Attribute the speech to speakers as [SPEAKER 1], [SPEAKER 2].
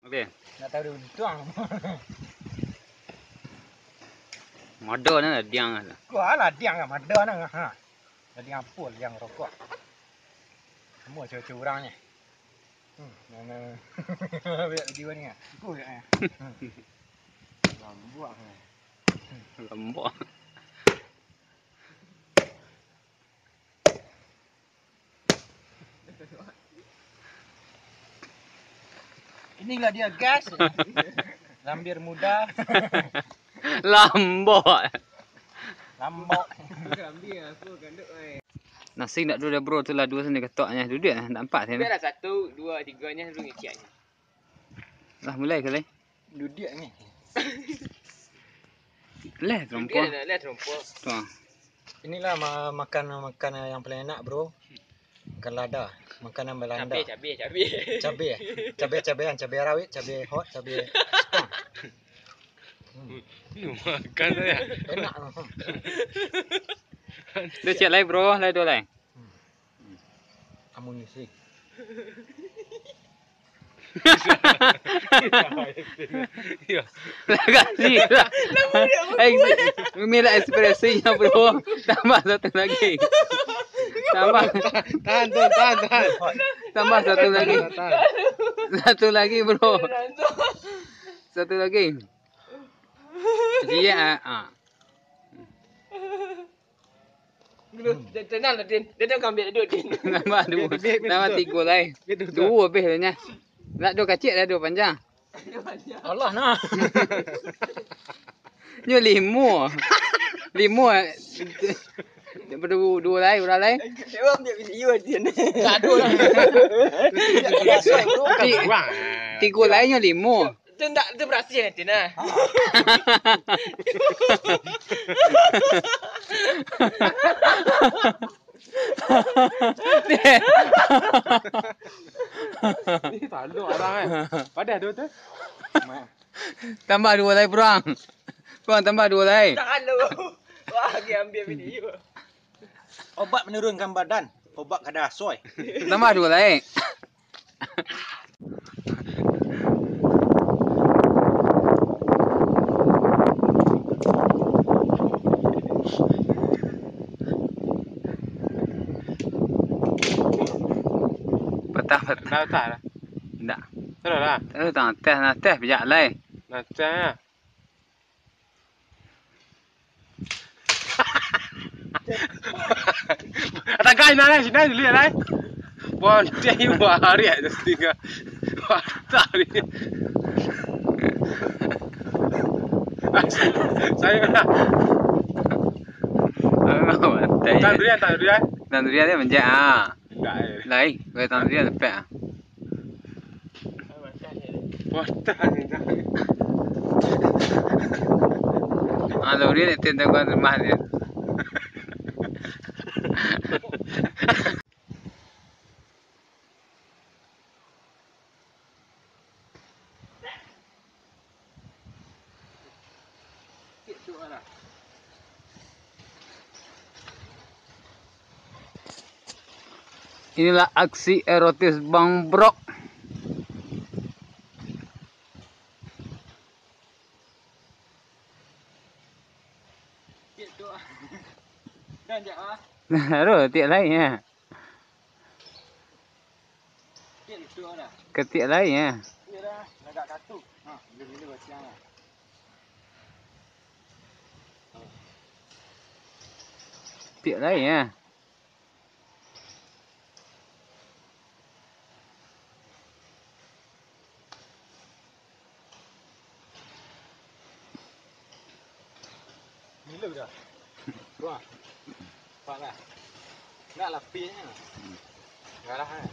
[SPEAKER 1] Okey.
[SPEAKER 2] Nak tahu tuang.
[SPEAKER 1] Mada ni lah diang lah.
[SPEAKER 2] Kuah lah diang kan mada nang ha. Jadi apa diang rokok. Semua cucu orang ni. Nah. Biar video ni ah. Ikut ya. Lambak kan.
[SPEAKER 1] Lembok.
[SPEAKER 2] Inilah dia gas. Lambir muda.
[SPEAKER 1] Lambok.
[SPEAKER 2] Lambok.
[SPEAKER 1] Nasi nak duduk bro tu lah dua sini ketoknya. Duduk nak empat sini.
[SPEAKER 3] Biarlah 1, 2, 3-nya dulu ngisiannya.
[SPEAKER 1] Lah mulai kali.
[SPEAKER 2] Duduk ni.
[SPEAKER 1] Leh
[SPEAKER 3] Dia
[SPEAKER 1] terompo.
[SPEAKER 3] dah lihat rumput.
[SPEAKER 1] Tuang.
[SPEAKER 2] Inilah makan yang paling enak bro. Makan lada. Makanan Belanda.
[SPEAKER 3] Cabai.
[SPEAKER 2] Cabai rawit, cabai hot, cabai spong.
[SPEAKER 3] Makan saya.
[SPEAKER 2] Enak.
[SPEAKER 1] Dia cek lai bro, lai dua lai.
[SPEAKER 2] Amunisi.
[SPEAKER 3] Ya.
[SPEAKER 1] Lah kasih lah. Mila ekspresinya bro. Tambah satu lagi.
[SPEAKER 3] Tahan.
[SPEAKER 1] Tambah satu lagi. Satu lagi bro. Satu lagi. Dia
[SPEAKER 3] Tenang lah Din. Dia dah ambil duduk Din.
[SPEAKER 1] Tambah dua. Tambah tiga lai. Dua habis dah nya. Nak dua kecil dah dua panjang.
[SPEAKER 2] Allah nah.
[SPEAKER 1] Nyo lima. Daripada dua lai, berapa lai?
[SPEAKER 3] Dia ambil video Din.
[SPEAKER 2] Gaduh lah.
[SPEAKER 1] Tiga lai nyo lima.
[SPEAKER 3] Dia tak dia berhasil Din lah. Ni tanduk orang kan. Padah dua tu.
[SPEAKER 1] Tambah dua lai perang. Perang tambah dua lai.
[SPEAKER 3] Tahan lu. Wah, dia ambil video.
[SPEAKER 2] Obat menurunkan badan. Obat kadar soy.
[SPEAKER 1] Tambah dua lai. Petah.
[SPEAKER 3] Tak lah.
[SPEAKER 1] Tak.
[SPEAKER 3] Terus lah.
[SPEAKER 1] Terus teh bijak lai.
[SPEAKER 3] Macam tak kaya nak sini dulu ya lai. Bon, dia wari ada setiga. Tari. Saya nak.
[SPEAKER 1] Tandoori dia menjak Lai, kau tandoori lepek ah. Tandoori ni tentang kau rumah dia. Inilah aksi erotis Bang Brok. Baru tiap lain ya. Ketiak lain ya.
[SPEAKER 2] Agak katu. Ha, bila siang lah.
[SPEAKER 1] Tiap lain ya.
[SPEAKER 2] Gila dah. Wah. Pak lah. Nak lah pi nya. Garah kan.